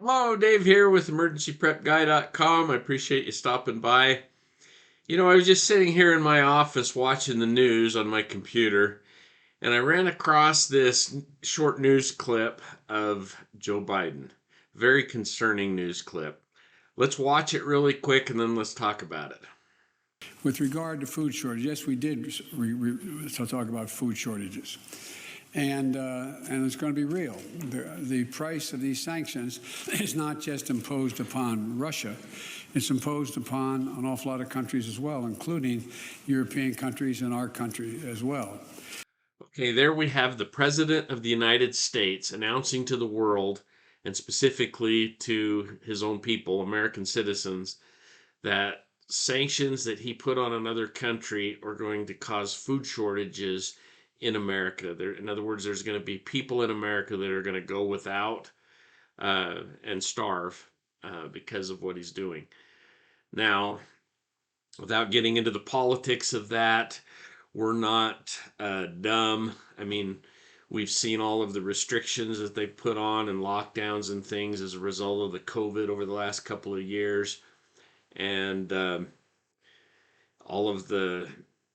Hello, Dave here with emergencyprepguy.com. I appreciate you stopping by. I was just sitting here in my office watching the news on my computer, and I ran across this short news clip of Joe Biden. Very concerning news clip. Let's watch it really quick and then let's talk about it. With regard to food shortages, yes, we did talk about food shortages. And it's going to be real. The price of these sanctions is not just imposed upon Russia, it's imposed upon an awful lot of countries as well, including European countries and our country as well. Okay, there we have the President of the United States announcing to the world, and specifically to his own people, American citizens, that sanctions that he put on another country are going to cause food shortages in America. In other words, there's going to be people in America that are going to go without and starve because of what he's doing. Now, without getting into the politics of that, we're not dumb. I mean, we've seen all of the restrictions that they've put on and lockdowns and things as a result of the COVID over the last couple of years. And all of the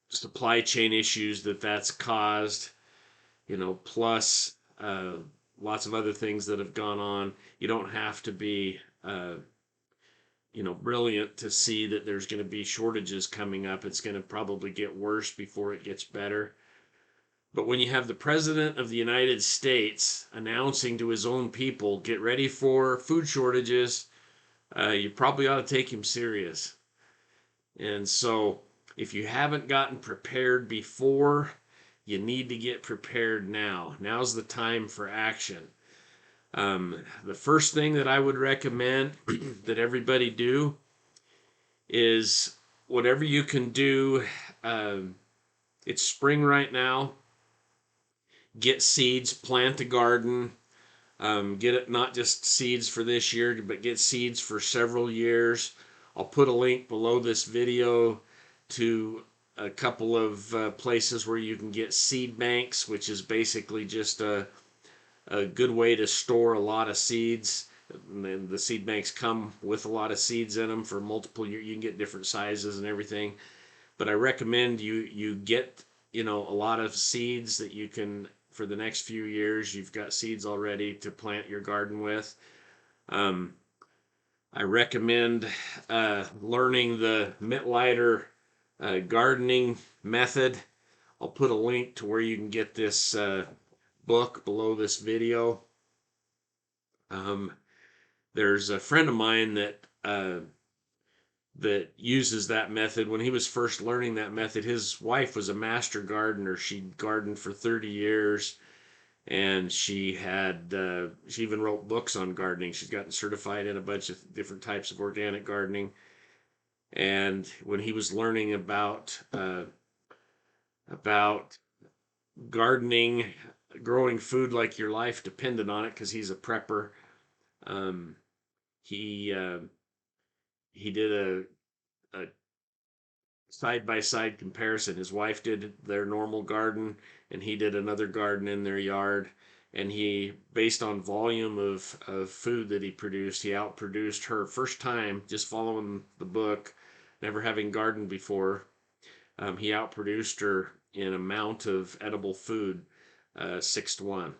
supply chain issues that's caused, plus lots of other things that have gone on. You don't have to be, brilliant to see that there's going to be shortages coming up. It's going to probably get worse before it gets better. But when you have the President of the United States announcing to his own people, get ready for food shortages, you probably ought to take him serious. And so, if you haven't gotten prepared before, you need to get prepared now. Now's the time for action. The first thing that I would recommend that everybody do is whatever you can do. It's spring right now. Get seeds, plant a garden. Get it not just seeds for this year, but get seeds for several years. I'll put a link below this video to a couple of places where you can get seed banks, which is basically just a good way to store a lot of seeds. And the seed banks come with a lot of seeds in them for multiple years. You can get different sizes and everything. But I recommend you get a lot of seeds that you can for the next few years. You've got seeds already to plant your garden with. Um, I recommend learning the Mittlider gardening method. I'll put a link to where you can get this book below this video. There's a friend of mine that uses that method. When he was first learning that method, his wife was a master gardener. She gardened for 30 years, and she even wrote books on gardening. She's gotten certified in a bunch of different types of organic gardening. And when he was learning about gardening, growing food like your life depended on it, because he's a prepper, um, he he did a side by side comparison. His wife did their normal garden, and he did another garden in their yard. And he, based on volume of food that he produced, he outproduced her. First time, just following the book, never having gardened before, he outproduced her in amount of edible food, 6-1.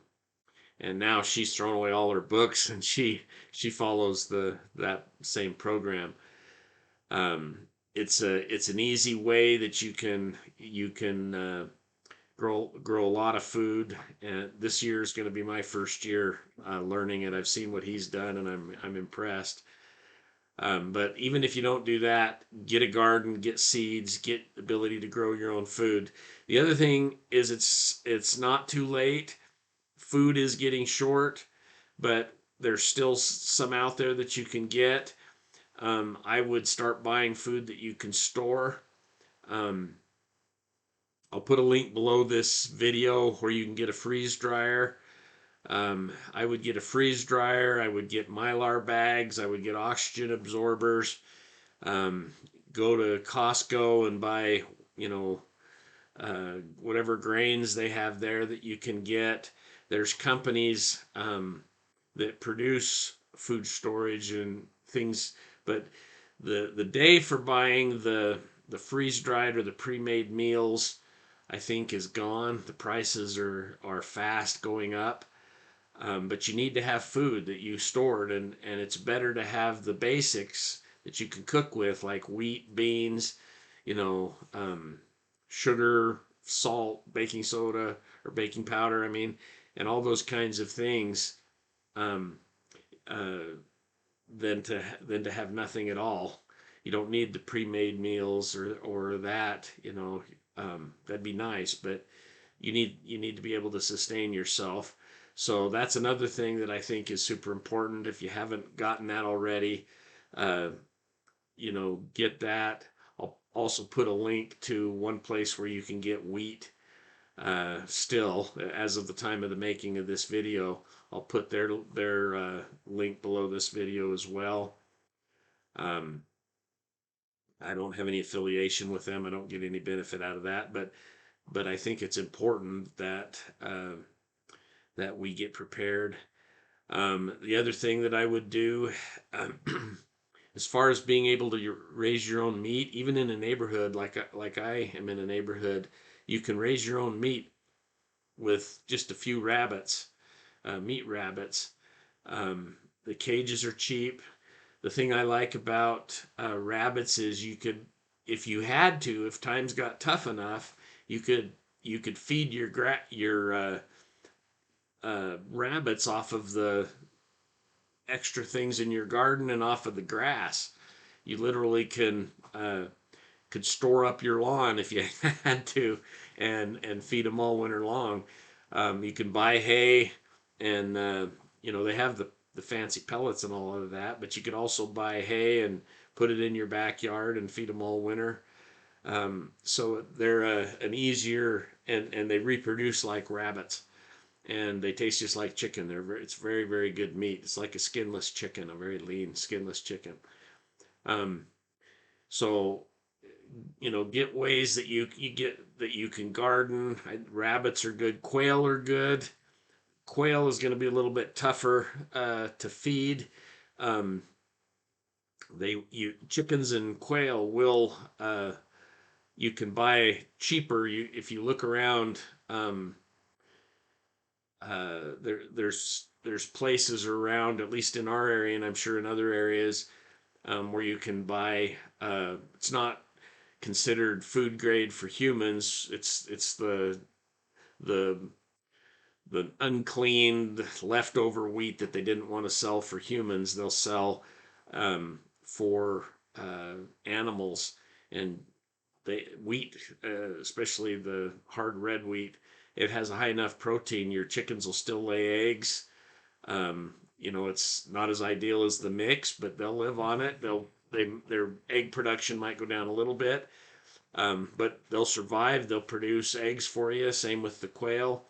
And now she's thrown away all her books, and she follows that same program. It's an easy way that you can grow a lot of food. And this year is going to be my first year learning it. I've seen what he's done, and I'm impressed. But even if you don't do that, get a garden, get seeds, get ability to grow your own food. The other thing is it's not too late. Food is getting short, but there's still some out there that you can get. I would start buying food that you can store. Um, I'll put a link below this video where you can get a freeze dryer. I would get a freeze dryer. I would get Mylar bags. I would get oxygen absorbers. Um, Go to Costco and buy, whatever grains they have there that you can get. There's companies that produce food storage and things. But the day for buying the freeze dried or the pre-made meals, I think, is gone. The prices are fast going up. But you need to have food that you stored, and it's better to have the basics that you can cook with, like wheat, beans, you know, sugar, salt, baking soda or baking powder. I mean, and all those kinds of things, um, uh, than to have nothing at all. You don't need the pre-made meals or that. That'd be nice, but you need to be able to sustain yourself. So that's another thing that I think is super important. If you haven't gotten that already, uh, get that. I'll also put a link to one place where you can get wheat. Still, as of the time of the making of this video, I'll put their link below this video as well. Um, I don't have any affiliation with them. I don't get any benefit out of that, but I think it's important that we get prepared. The other thing that I would do, as far as being able to raise your own meat, even in a neighborhood like I am in a neighborhood, you can raise your own meat with just a few rabbits, meat rabbits. The cages are cheap. The thing I like about rabbits is you could, if you had to, if times got tough enough, you could feed your rabbits off of the extra things in your garden and off of the grass. You literally could store up your lawn if you had to, and feed them all winter long. You can buy hay, and they have the fancy pellets and all of that, but you could also buy hay and put it in your backyard and feed them all winter. So they're an easier, and they reproduce like rabbits, and they taste just like chicken. It's very, very good meat. It's like a skinless chicken, a very lean skinless chicken. Um, so get ways that you get that you can garden. Rabbits are good. Quail are good. Quail is going to be a little bit tougher to feed. Um, chickens and quail will you can buy cheaper. If you look around, there's places around, at least in our area, and I'm sure in other areas, where you can buy. It's not considered food grade for humans. It's the the uncleaned leftover wheat that they didn't want to sell for humans. They'll sell for animals, and they wheat, especially the hard red wheat. It has a high enough protein. Your chickens will still lay eggs. It's not as ideal as the mix, but they'll live on it. Their egg production might go down a little bit, but they'll survive. They'll produce eggs for you. Same with the quail.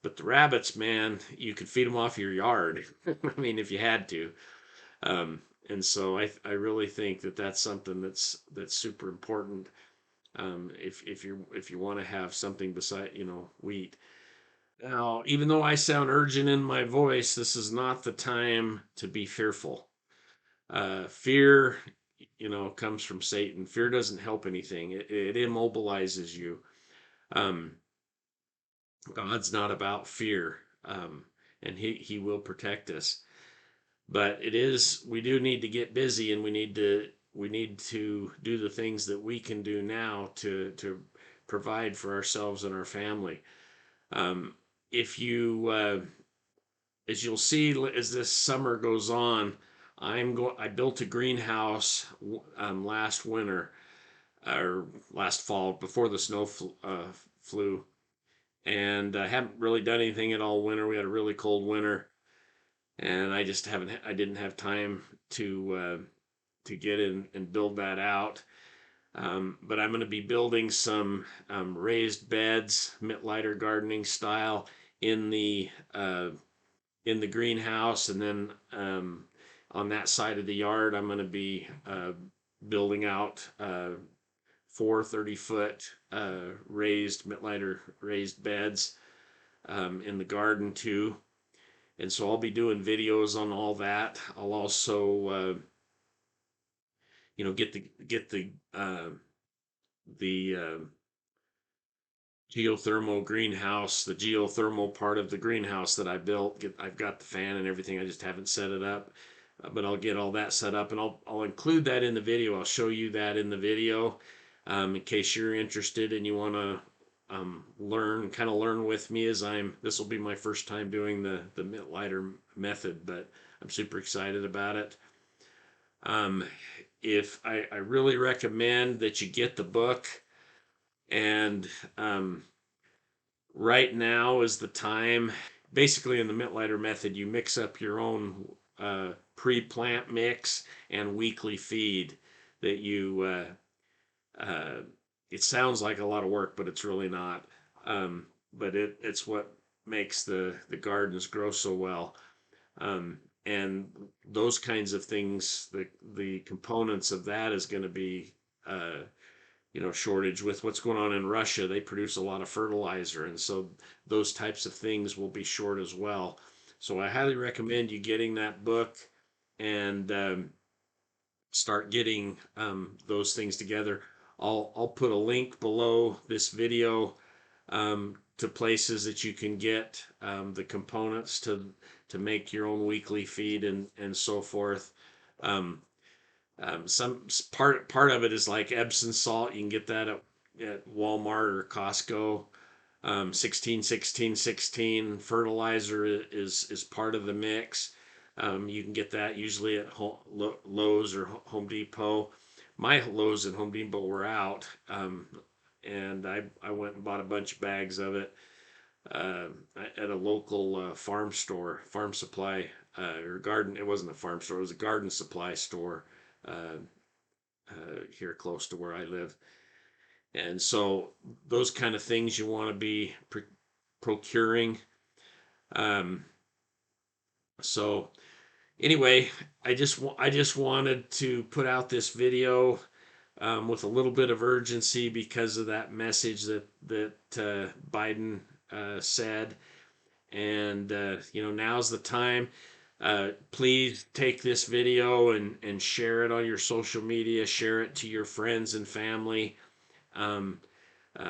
But the rabbits, man, you could feed them off your yard. I mean, if you had to. And so I really think that that's something that's super important. If you want to have something beside wheat. Now, even though I sound urgent in my voice, this is not the time to be fearful. Fear, comes from Satan. Fear doesn't help anything. It immobilizes you. Um, God's not about fear, and He will protect us. But we do need to get busy, and we need to do the things that we can do now to provide for ourselves and our family. Um, if you As you'll see as this summer goes on, I built a greenhouse last winter or last fall before the snow flew, and I haven't really done anything at all winter. We had a really cold winter, and I didn't have time to get in and build that out. But I'm going to be building some raised beds, Mittlider gardening style, in the uh, in the greenhouse, and then on that side of the yard, I'm going to be building out 4 30-foot raised Mittlider raised beds in the garden too. And so I'll be doing videos on all that. I'll also, get the geothermal greenhouse, the geothermal part of the greenhouse that I built. I've got the fan and everything. I just haven't set it up, but I'll get all that set up, and I'll include that in the video. I'll show you that in the video, in case you're interested and you want to learn with me, as this will be my first time doing the Mittlighter method, but I'm super excited about it. Um, if I really recommend that you get the book, and right now is the time. Basically, in the Mittlighter method, you mix up your own pre-plant mix and weekly feed that you. Uh, it sounds like a lot of work, but it's really not. But it's what makes the gardens grow so well. And those kinds of things, the components of that is going to be shortage with what's going on in Russia. They produce a lot of fertilizer, and so those types of things will be short as well. So I highly recommend you getting that book and start getting those things together. I'll put a link below this video to places that you can get the components to make your own weekly feed and so forth. Um, some part of it is like Epsom salt. You can get that at Walmart or Costco. 16, 16, 16 fertilizer is part of the mix. You can get that usually at Lowe's or Home Depot. My Lowe's and Home Depot were out, and I went and bought a bunch of bags of it uh, at a local farm store, farm supply, or garden. It wasn't a farm store; it was a garden supply store uh, here close to where I live. And so those kind of things you want to be procuring. Um, so anyway, I just wanted to put out this video with a little bit of urgency because of that message that Biden said, and now's the time. Please take this video and share it on your social media. Share it to your friends and family. Um,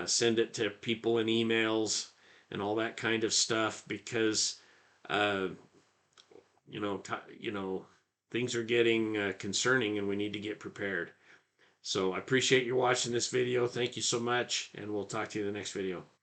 Send it to people in emails and all that kind of stuff, because uh, things are getting concerning and we need to get prepared. So I appreciate you watching this video. Thank you so much, and we'll talk to you in the next video.